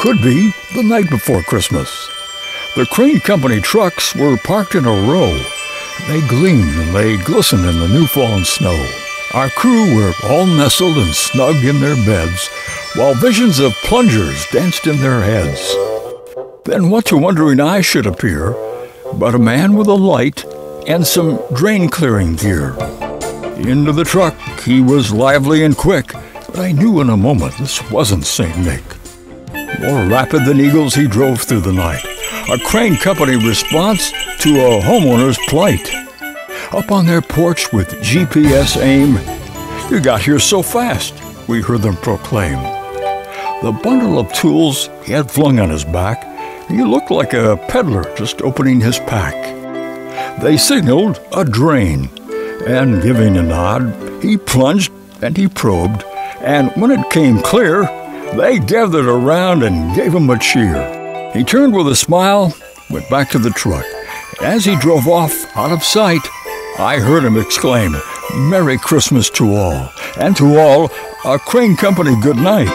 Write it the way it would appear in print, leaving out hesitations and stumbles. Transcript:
could be the night before Christmas. The Crane Company trucks were parked in a row. They gleamed and they glistened in the new-fallen snow. Our crew were all nestled and snug in their beds, while visions of plungers danced in their heads. Then what to wondering eyes should appear but a man with a light and some drain-clearing gear. Into the truck he was lively and quick, but I knew in a moment this wasn't St. Nick. More rapid than eagles he drove through the night, a Crane Company response to a homeowner's plight. Up on their porch with GPS aim, "You got here so fast," we heard them proclaim. The bundle of tools he had flung on his back, he looked like a peddler just opening his pack. They signaled a drain, and giving a nod, he plunged and he probed, and when it came clear, they gathered around and gave him a cheer. He turned with a smile, went back to the truck. As he drove off out of sight, I heard him exclaim, "Merry Christmas to all, and to all, a Crane Company good night."